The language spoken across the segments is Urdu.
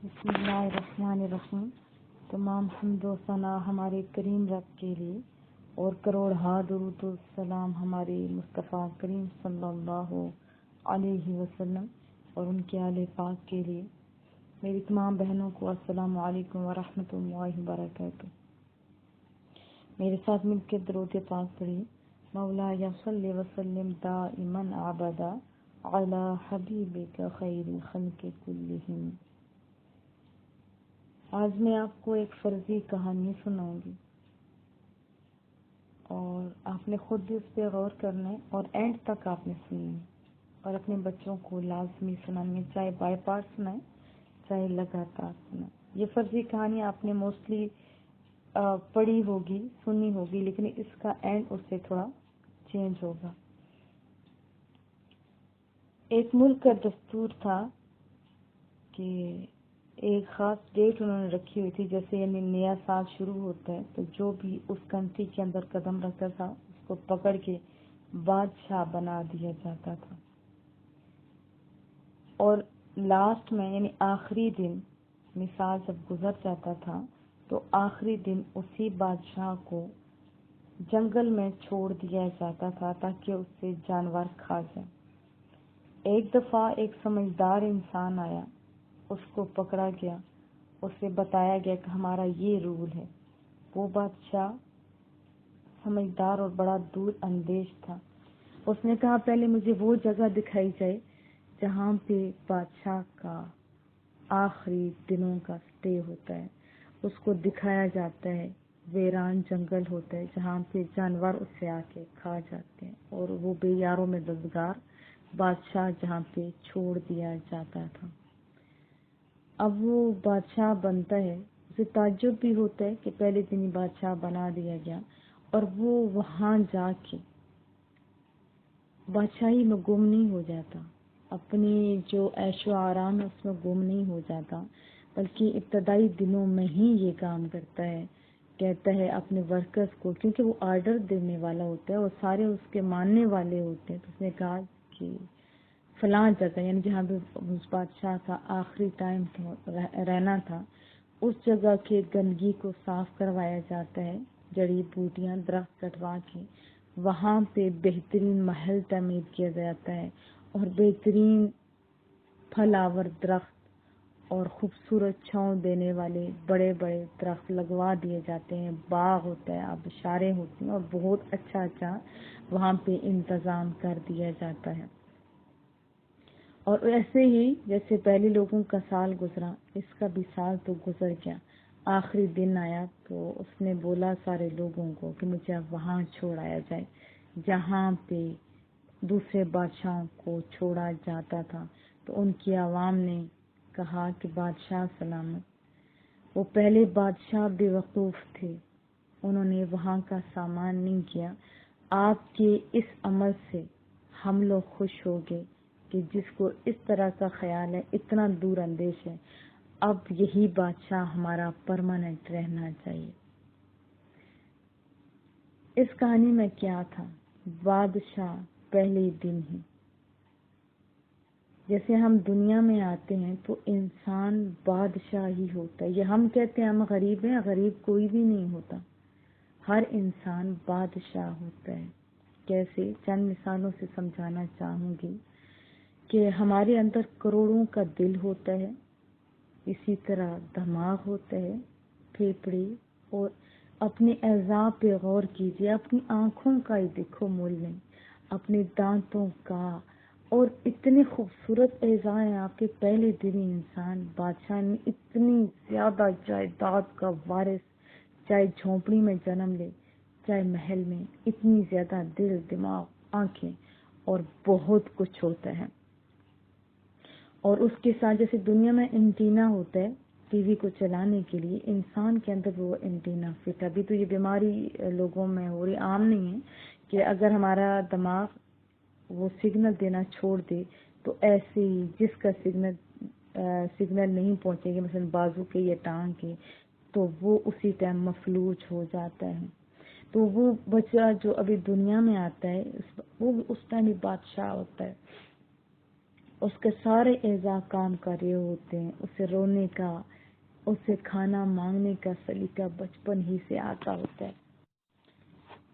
بسم اللہ الرحمن الرحیم۔ تمام حمد و ثنا ہمارے کریم رب کے لیے اور کروڑ درود و سلام ہمارے مصطفیٰ کریم صلی اللہ علیہ وسلم اور ان کے آل پاک کے لیے۔ میری تمام بہنوں کو السلام علیکم ورحمۃ اللہ وبرکاتہ۔ میرے ساتھ مل کے درود پاک پڑھی۔ مولایا صلی وسلم دائما ابدا علی حبیبک خیر الخلق کلہم۔ آج میں آپ کو ایک فرضی کہانی سناؤں گی اور آپ نے خود بھی اس پہ غور کرنا ہے اور اینڈ تک آپ نے سننی ہے اور اپنے بچوں کو لازمی سنانی ہے، چاہے بائی پارٹ سنائیں چاہے لگاتار سنائیں۔ یہ فرضی کہانی آپ نے موسٹلی پڑھی ہوگی، سنی ہوگی، لیکن اس کا اینڈ اس سے تھوڑا چینج ہوگا۔ ایک ملک کا دستور تھا کہ ایک خاص ڈیٹ انہوں نے رکھی ہوئی تھی، جیسے یعنی نیا سال شروع ہوتا ہے تو جو بھی اس کنٹری کے اندر قدم رکھتا تھا اس کو پکڑ کے بادشاہ بنا دیا جاتا تھا، اور لاسٹ میں یعنی آخری دن مثال جب گزر جاتا تھا تو آخری دن اسی بادشاہ کو جنگل میں چھوڑ دیا جاتا تھا تاکہ اس سے جانور کھا جائے۔ ایک دفعہ ایک سمجھدار انسان آیا، اس کو پکڑا گیا، اسے بتایا گیا کہ ہمارا یہ رول ہے۔ وہ بادشاہ سمجھدار اور بڑا دور اندیش تھا۔ اس نے کہا پہلے مجھے وہ جگہ دکھائی جائے جہاں پہ بادشاہ کا آخری دنوں کا سٹے ہوتا ہے۔ اس کو دکھایا جاتا ہے ویران جنگل ہوتا ہے جہاں پہ جانور اس سے آ کے کھا جاتے ہیں، اور وہ بے یاروں میں مددگار بادشاہ جہاں پہ چھوڑ دیا جاتا تھا۔ اب وہ بادشاہ بنتا ہے، اسے تعجب بھی ہوتا ہے کہ پہلے دن ہی بادشاہ بنا دیا گیا، اور وہ وہاں جا کے بادشاہی میں گم نہیں ہو جاتا، اپنی جو عیش و آرام ہے اس میں گم نہیں ہو جاتا، بلکہ ابتدائی دنوں میں ہی یہ کام کرتا ہے۔ کہتا ہے اپنے ورکرز کو، کیونکہ وہ آرڈر دینے والا ہوتا ہے اور سارے اس کے ماننے والے ہوتے ہیں، تو اس نے کہا کہ فلاں جگہ یعنی جہاں پہ اس بادشاہ کا آخری ٹائم رہنا تھا اس جگہ کے گندگی کو صاف کروایا جاتا ہے، جڑی بوٹیاں درخت کٹوا کے وہاں پہ بہترین محل تعمیر کیا جاتا ہے، اور بہترین پھل آور درخت اور خوبصورت چھاؤں دینے والے بڑے بڑے درخت لگوا دیے جاتے ہیں، باغ ہوتا ہے، آبشاریں ہوتی ہیں، اور بہت اچھا وہاں پہ انتظام کر دیا جاتا ہے۔ اور ایسے ہی جیسے پہلے لوگوں کا سال گزرا، اس کا بھی سال تو گزر گیا۔ آخری دن آیا تو اس نے بولا سارے لوگوں کو کہ مجھے اب وہاں چھوڑایا جائے جہاں پہ دوسرے بادشاہوں کو چھوڑا جاتا تھا۔ تو ان کی عوام نے کہا کہ بادشاہ سلامت۔ وہ پہلے بادشاہ بے وقوف تھے، انہوں نے وہاں کا سامان نہیں کیا۔ آپ کے اس عمل سے ہم لوگ خوش ہو گئے کہ جس کو اس طرح کا خیال ہے، اتنا دور اندیش ہے، اب یہی بادشاہ ہمارا پرماننٹ رہنا چاہیے۔ اس کہانی میں کیا تھا؟ بادشاہ پہلے دن ہی، جیسے ہم دنیا میں آتے ہیں تو انسان بادشاہ ہی ہوتا ہے۔ یہ ہم کہتے ہیں ہم غریب ہیں، غریب کوئی بھی نہیں ہوتا، ہر انسان بادشاہ ہوتا ہے۔ کیسے؟ چند مثالوں سے سمجھانا چاہوں گی کہ ہمارے اندر کروڑوں کا دل ہوتا ہے، اسی طرح دماغ ہوتا ہے، پھیپھڑے، اور اپنے اعضاء پہ غور کیجیے، اپنی آنکھوں کا ہی دیکھو مول نہیں، اپنے دانتوں کا، اور اتنے خوبصورت اعضاء ہیں آپ کے۔ پہلے دن انسان بادشاہ نے اتنی زیادہ جائیداد کا وارث، چاہے جھونپڑی میں جنم لے چاہے محل میں، اتنی زیادہ دل، دماغ، آنکھیں اور بہت کچھ ہوتا ہے۔ اور اس کے ساتھ جیسے دنیا میں اینٹینا ہوتا ہے ٹی وی کو چلانے کے لیے، انسان کے اندر وہ اینٹینا فٹ ہے۔ ابھی تو یہ بیماری لوگوں میں ہو رہی، عام نہیں ہے، کہ اگر ہمارا دماغ وہ سگنل دینا چھوڑ دے تو ایسے ہی جس کا سگنل نہیں پہنچے گی، مثلا بازو کے یا ٹانگ کے، تو وہ اسی ٹائم مفلوج ہو جاتا ہے۔ تو وہ بچہ جو ابھی دنیا میں آتا ہے وہ اس ٹائم ہی بادشاہ ہوتا ہے۔ اس کے سارے اعضاء کام کر رہے ہوتے ہیں، اسے رونے کا، اسے کھانا مانگنے کا سلیقہ بچپن ہی سے آتا ہوتا ہے،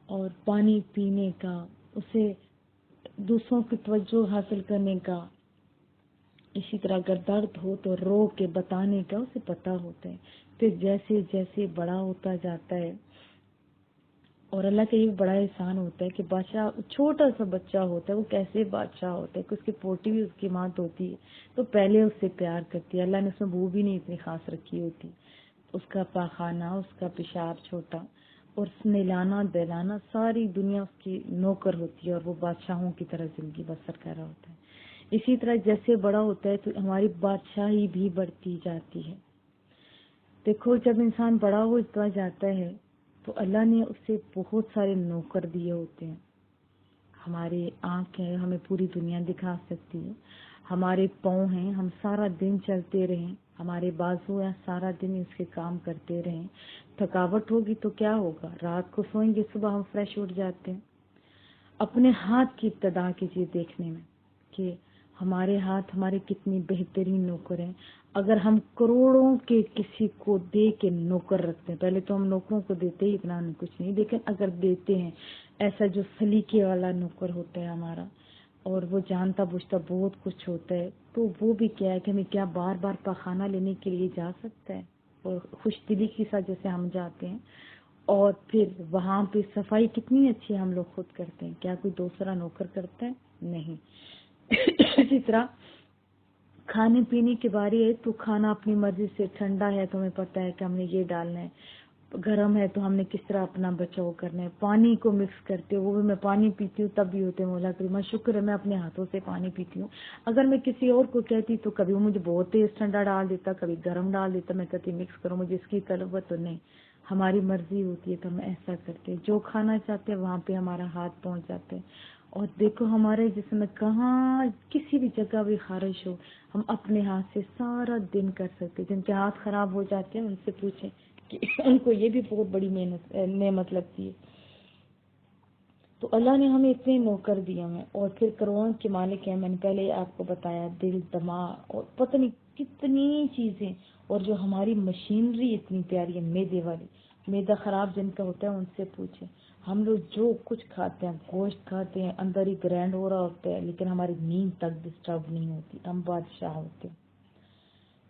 اور پانی پینے کا، اسے دوسروں کی توجہ حاصل کرنے کا، اسی طرح اگر درد ہو تو رو کے بتانے کا اسے پتا ہوتا ہے۔ پھر جیسے جیسے بڑا ہوتا جاتا ہے، اور اللہ کا یہ بڑا احسان ہوتا ہے کہ بادشاہ چھوٹا سا بچہ ہوتا ہے، وہ کیسے بادشاہ ہوتا ہے کہ اس کی پوٹی بھی اس کی ماں ہوتی ہے تو پہلے اس سے پیار کرتی ہے۔ اللہ نے اس میں بو بھی نہیں اتنی خاص رکھی ہوتی، اس کا پاخانہ، اس کا پیشاب چھوٹا، اور نہلانا دلانا، ساری دنیا اس کی نوکر ہوتی ہے، اور وہ بادشاہوں کی طرح زندگی بسر کر رہا ہوتا ہے۔ اسی طرح جیسے بڑا ہوتا ہے تو ہماری بادشاہی بھی بڑھتی جاتی ہے۔ دیکھو جب انسان بڑا ہوتا جاتا ہے تو اللہ نے اسے بہت سارے نوکر دیے ہوتے ہیں۔ ہمارے آنکھیں ہمیں پوری دنیا دکھا سکتی ہے، ہمارے پاؤں ہیں، ہم سارا دن چلتے رہیں، ہمارے بازو ہیں، سارا دن اس کے کام کرتے رہیں، تھکاوٹ ہوگی تو کیا ہوگا، رات کو سوئیں گے صبح ہم فریش اٹھ جاتے ہیں۔ اپنے ہاتھ کی ابتدا کیجیے دیکھنے میں کہ ہمارے ہاتھ ہمارے کتنی بہترین نوکر ہیں۔ اگر ہم کروڑوں کے کسی کو دے کے نوکر رکھتے ہیں، پہلے تو ہم نوکروں کو دیتے ہی اتنا کچھ نہیں، لیکن اگر دیتے ہیں ایسا جو سلیقے والا نوکر ہوتا ہے ہمارا، اور وہ جانتا بوجھتا بہت کچھ ہوتا ہے، تو وہ بھی کیا ہے کہ ہمیں کیا بار بار پاخانہ لینے کے لیے جا سکتا ہے، اور خوش دلی کی ساتھ جیسے ہم جاتے ہیں، اور پھر وہاں پہ صفائی کتنی اچھی ہم لوگ خود کرتے ہیں، کیا کوئی دوسرا نوکر کرتا ہے؟ نہیں۔ اسی طرح کھانے پینے کے بارے ہے تو کھانا اپنی مرضی سے، ٹھنڈا ہے تو ہمیں پتہ ہے کہ ہم نے یہ ڈالنا ہے، گرم ہے تو ہم نے کس طرح اپنا بچاؤ کرنا ہے۔ پانی کو مکس کرتے وہ بھی، میں پانی پیتی ہوں تب بھی ہوتے ہیں مولا کریمہ شکر ہے میں اپنے ہاتھوں سے پانی پیتی ہوں۔ اگر میں کسی اور کو کہتی تو کبھی وہ مجھے بہت تیز ٹھنڈا ڈال دیتا، کبھی گرم ڈال دیتا، میں کہتی مکس کرو، مجھے اس کی طلب ہے تو نہیں، ہماری مرضی ہوتی ہے تو ہم ایسا کرتے ہیں، جو کھانا چاہتے ہیں وہاں پہ ہمارا ہاتھ پہنچ جاتے ہیں۔ اور دیکھو ہمارے جسم میں کہاں کسی بھی جگہ بھی خارش ہو، ہم اپنے ہاتھ سے سارا دن کر سکتے۔ جن کے ہاتھ خراب ہو جاتے ہیں ان سے پوچھیں کہ ان کو یہ بھی بہت بڑی نعمت لگتی ہے۔ تو اللہ نے ہمیں اتنے نوکر دیے ہیں، اور پھر کروڑوں کے مالک ہیں، میں نے پہلے آپ کو بتایا، دل، دماغ اور پتہ نہیں کتنی چیزیں، اور جو ہماری مشینری اتنی پیاری ہے، میدے والی، میدا خراب جن کا ہوتا ہے ان سے پوچھیں۔ ہم لوگ جو کچھ کھاتے ہیں، گوشت کھاتے ہیں، اندر ہی گرینڈ ہو رہا ہوتا ہے، لیکن ہماری نیند تک ڈسٹرب نہیں ہوتی، ہم بادشاہ ہوتے ہیں۔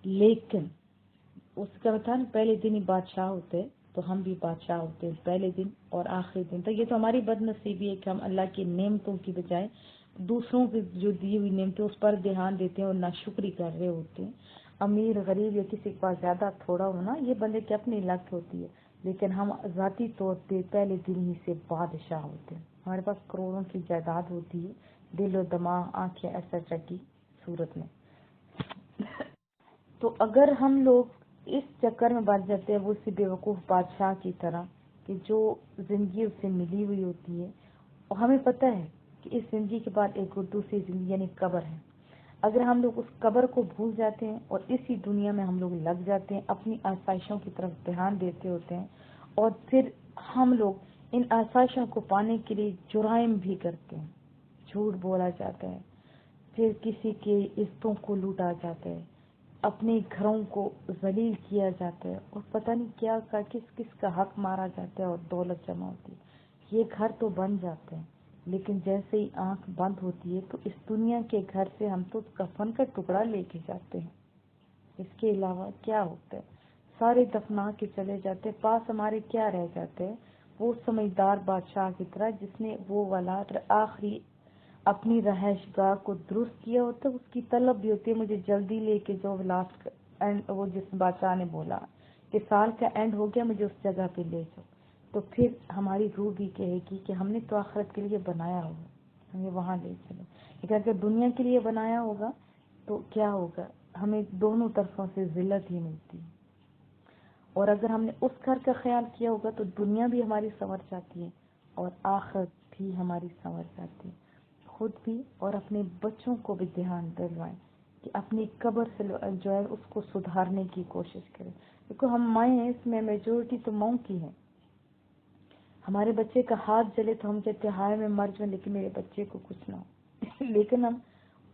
لیکن اس کا بتا نا پہلے دن ہی بادشاہ ہوتے تو ہم بھی بادشاہ ہوتے ہیں پہلے دن اور آخری دن تک۔ یہ تو ہماری بد نصیبی ہے کہ ہم اللہ کی نعمتوں کی بجائے دوسروں کی جو دی ہوئی نعمتیں اس پر دھیان دیتے ہیں اور ناشکری کر رہے ہوتے ہیں۔ امیر غریب یا کسی کے پاس زیادہ تھوڑا ہونا یہ بندے کی اپنی لت ہوتی ہے، لیکن ہم ذاتی طور پہ پہلے دن ہی سے بادشاہ ہوتے ہیں۔ ہمارے پاس کروڑوں کی جائیداد ہوتی ہے، دل و دماغ، آنکھیں ایسا کی صورت میں۔ تو اگر ہم لوگ اس چکر میں بچ جاتے ہیں وہ اسی بیوقوف بادشاہ کی طرح کہ جو زندگی اس سے ملی ہوئی ہوتی ہے، اور ہمیں پتہ ہے کہ اس زندگی کے بعد ایک اور دوسری زندگی یعنی قبر ہے، اگر ہم لوگ اس قبر کو بھول جاتے ہیں اور اسی دنیا میں ہم لوگ لگ جاتے ہیں، اپنی آسائشوں کی طرف دھیان دیتے ہوتے ہیں، اور پھر ہم لوگ ان آسائشوں کو پانے کے لیے جرائم بھی کرتے ہیں، جھوٹ بولا جاتا ہے، پھر کسی کے عزتوں کو لوٹا جاتا ہے، اپنے گھروں کو ذلیل کیا جاتا ہے، اور پتہ نہیں کیا کس کس کا حق مارا جاتا ہے، اور دولت جمع ہوتی ہے۔ یہ گھر تو بن جاتے ہیں، لیکن جیسے ہی آنکھ بند ہوتی ہے تو اس دنیا کے گھر سے ہم تو کفن کا ٹکڑا لے کے جاتے ہیں، اس کے علاوہ کیا ہوتا ہے؟ سارے دفنا کے چلے جاتے ہیں، پاس ہمارے کیا رہ جاتے ہیں؟ وہ سمجھدار بادشاہ کی طرح جس نے وہ والا آخری اپنی رہائش گاہ کو درست کیا ہوتا ہے، اس کی طلب بھی ہوتی ہے مجھے جلدی لے کے جو لاسٹ اینڈ، وہ جس بادشاہ نے بولا کہ سال کا اینڈ ہو گیا مجھے اس جگہ پہ لے جاؤ، تو پھر ہماری روح بھی کہے گی کہ ہم نے تو آخرت کے لیے بنایا ہوگا، ہمیں وہاں لے چلو۔ لیکن اگر دنیا کے لیے بنایا ہوگا تو کیا ہوگا؟ ہمیں دونوں طرفوں سے ذلت ہی ملتی ہے، اور اگر ہم نے اس گھر کا خیال کیا ہوگا تو دنیا بھی ہماری سنور جاتی ہے اور آخرت بھی ہماری سنور جاتی ہے۔ خود بھی اور اپنے بچوں کو بھی دھیان دلوائیں کہ اپنی قبر سے جو ہے اس کو سدھارنے کی کوشش کریں۔ دیکھو ہم مائیں ہیں، اس میں میجورٹی تو ماؤں کی ہے۔ ہمارے بچے کا ہاتھ جلے تو ہم کہتے ہیں ہائے میں مر جاؤں لیکن میرے بچے کو کچھ نہ ہو، لیکن ہم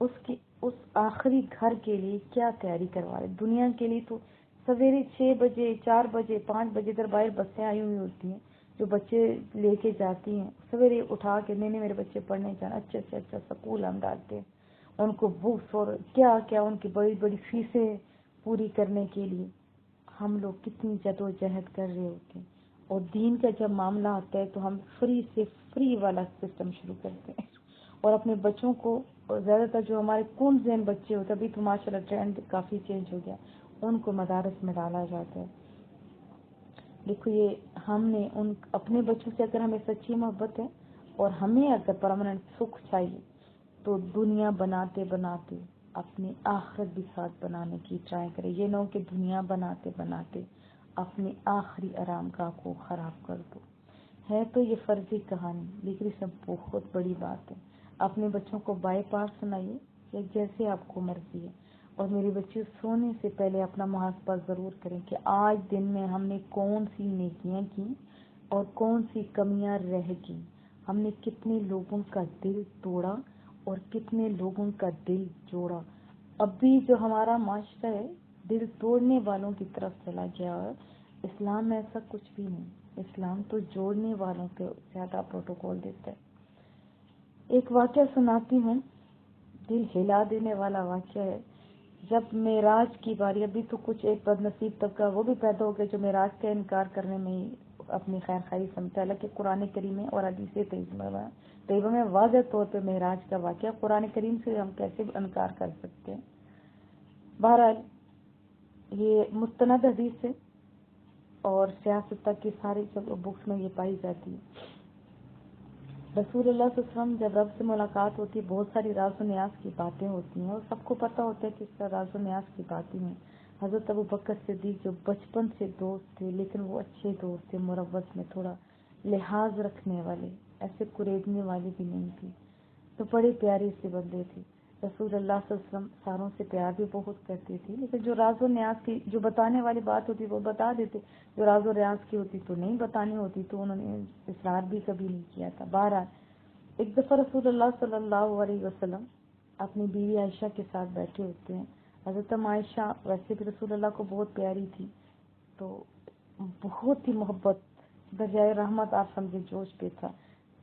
اس کی اس آخری گھر کے لیے کیا تیاری کروا رہے. دنیا کے لیے تو سویرے 6 بجے 4 بجے 5 بجے ادھر باہر بسیں آئی ہوئی ہوتی ہیں جو بچے لے کے جاتی ہیں. سویرے اٹھا کے نہیں میرے بچے پڑھنے جانا، اچھا سکول ہم ڈالتے ہیں ان کو بکس اور کیا کیا ان کی بڑی بڑی فیسیں پوری کرنے کے لیے. ہم لوگ کتنی جدوجہد کر رہے ہوتے ہیں، اور دین کا جب معاملہ آتا ہے تو ہم فری والا سسٹم شروع کرتے ہیں اور اپنے بچوں کو، اور زیادہ تر جو ہمارے کون ذہن بچے ہوتے ہیں، ابھی تو ماشاءاللہ ٹرینڈ کافی چینج ہو گیا، ان کو مدارس میں ڈالا جاتا ہے. دیکھو یہ ہم نے اپنے بچوں سے اگر ہمیں سچی محبت ہے اور ہمیں اگر پرماننٹ سکھ چاہیے تو دنیا بناتے بناتے اپنی آخرت بھی ساتھ بنانے کی ٹرائی کرے. یہ نہ ہو کہ دنیا بناتے بناتے اپنی آخری آرام گاہ کو خراب کر دو. ہے تو یہ فرضی کہانی، لیکن اس میں بہت بڑی بات ہے. اپنے بچوں کو بائی پاس سنائیے یا جیسے آپ کو مرضی ہے، اور میرے بچے سونے سے پہلے اپنا محاسبہ ضرور کریں کہ آج دن میں ہم نے کون سی نیکیاں کی اور کون سی کمیاں رہ گئی. ہم نے کتنے لوگوں کا دل توڑا اور کتنے لوگوں کا دل جوڑا. اب بھی جو ہمارا معاشرہ ہے دل توڑنے والوں کی طرف چلا گیا ہے. اسلام میں ایسا کچھ بھی نہیں. اسلام تو جوڑنے والوں پہ زیادہ پروٹوکول دیتا ہے. ایک واقعہ سناتی ہوں، دل ہلا دینے والا واقعہ ہے. جب معراج کی باری، ابھی تو کچھ ایک بد نصیب طبقہ وہ بھی پیدا ہو گیا جو معراج کا انکار کرنے میں ہی اپنی خیر خواہی سمجھتا ہے. حالانکہ قرآن کریم میں اور حدیث طیبہ میں واضح طور پہ معراج کا واقعہ، قرآن کریم سے ہم کیسے انکار کر سکتے ہیں. بہرحال یہ مستند حدیث ہے اور سیاست کی ساری بکس میں یہ پائی جاتی ہے. رسول اللہ صلی اللہ علیہ وسلم جب رب سے ملاقات ہوتی ہے، بہت ساری راز و نیاز کی باتیں ہوتی ہیں اور سب کو پتہ ہوتا ہے کہ اس کا راز و نیاز کی باتیں ہیں. حضرت ابوبکر صدیق جو بچپن سے دوست تھے، لیکن وہ اچھے دوست تھے، مروت میں تھوڑا لحاظ رکھنے والے، ایسے قریدنے والے بھی نہیں تھے، تو بڑے پیارے سے بندے تھے. رسول اللہ صلی اللہ علیہ وسلم ساروں سے پیار بھی بہت کرتے تھے، لیکن جو راز و نیاز کی جو بتانے والی بات ہوتی وہ بتا دیتے، جو راز و نیاز کی ہوتی تو نہیں بتانی ہوتی، تو انہوں نے اصرار بھی کبھی نہیں کیا تھا. بہرحال ایک دفعہ رسول اللہ صلی اللہ علیہ وسلم اپنی بیوی عائشہ کے ساتھ بیٹھے ہوتے ہیں. حضرت عائشہ ویسے بھی رسول اللہ کو بہت پیاری تھی، تو بہت ہی محبت، درجۂ رحمت آپ سمجھے جوش پہ تھا.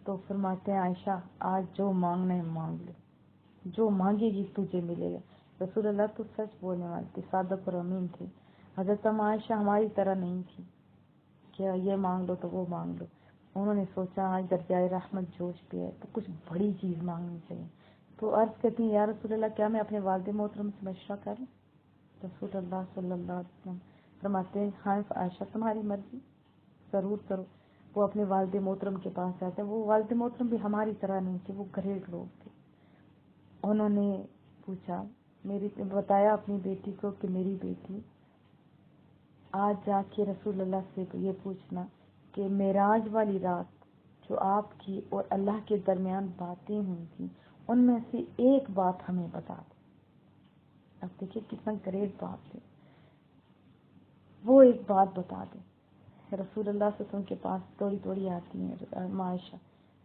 تو فرماتے ہیں عائشہ آج جو مانگنا ہے مانگ لو، جو مانگے گی تجھے ملے گا. رسول اللہ تو سچ بولنے والے تھے، صادق اور امین تھے. حضرت عائشہ ہماری طرح نہیں تھی کہ یہ مانگ لو تو وہ مانگ لو. انہوں نے سوچا آج درجۂ رحمت جوش پہ ہے تو کچھ بڑی چیز مانگنی چاہیے. تو عرض کرتی ہیں یا رسول اللہ کیا میں اپنے والد محترم سے مشورہ کروں؟ رسول اللہ صلی اللہ علیہ وسلم فرماتے ہیں ہاں عائشہ تمہاری مرضی، ضرور کرو. وہ اپنے والد محترم کے پاس جاتے ہیں. وہ والد محترم بھی ہماری طرح نہیں تھے، وہ گھریلو لوگ تھے. انہوں نے پوچھا، بتایا اپنی بیٹی کو کہ میری بیٹی آج جا کے رسول اللہ سے یہ پوچھنا کہ معراج والی رات جو آپ کی اور اللہ کے درمیان باتیں ہوئی تھیں ان میں سے ایک بات ہمیں بتا دو. اب دیکھیے کتنا گریٹ بات ہے، وہ ایک بات بتا دیں. رسول اللہ صلی اللہ علیہ وسلم کے پاس تھوڑی تھوڑی آتی ہیں عائشہ،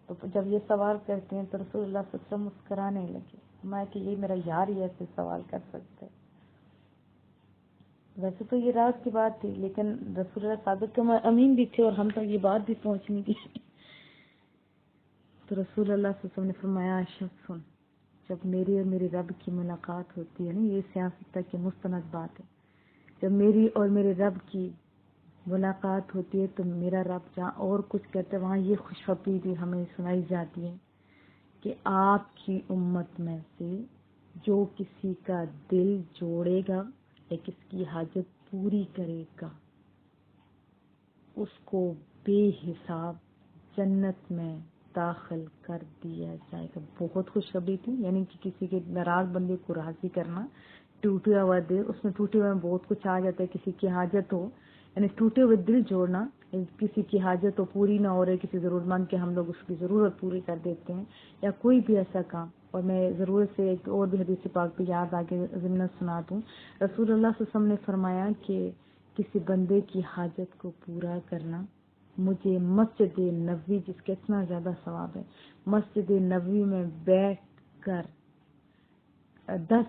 تو جب یہ سوال کرتے ہیں تو رسول اللہ صلی اللہ علیہ وسلم مسکرانے لگے. میں کہ یہ میرا یار ہی ایسے سوال کر سکتا ہے. ویسے تو یہ راز کی بات تھی، لیکن رسول اللہ صادق امین بھی تھے اور ہم تک یہ بات بھی پہنچنی تھی. تو رسول اللہ صلی اللہ علیہ وسلم نے فرمایا عائشہ سن، جب میری اور میرے رب کی ملاقات ہوتی ہے نا، یہ سیاست کی مستند بات ہے، جب میری اور میرے رب کی ملاقات ہوتی ہے تو میرا رب جہاں اور کچھ کہتا ہے وہاں یہ خوشخبری بھی ہمیں سنائی جاتی ہے کہ آپ کی امت میں سے جو کسی کا دل جوڑے گا یا کس کی حاجت پوری کرے گا اس کو بے حساب جنت میں داخل کر دیا جائے گا. بہت خوشخبری تھی، یعنی کہ کسی کے ناراض بندے کو راضی کرنا. ٹوٹا ہوا دل، اس میں ٹوٹے ہوئے میں بہت کچھ آ جاتا ہے. کسی کی حاجت ہو، یعنی ٹوٹے ہوئے دل جوڑنا، کسی کی حاجت ہو پوری نہ ہو رہی، کسی ضرورت مند کے ہم لوگ اس کی ضرورت پوری کر دیتے ہیں، یا کوئی بھی ایسا کام. اور میں ضرورت سے ایک اور بھی حدیث پاک پہ یاد آگے ضمن سنا دوں. رسول اللہ صلی اللہ علیہ وسلم نے فرمایا کہ کسی بندے کی حاجت کو پورا کرنا مجھے مسجد نبوی، جس کا اتنا زیادہ ثواب ہے، مسجد نبوی میں بیٹھ کر 10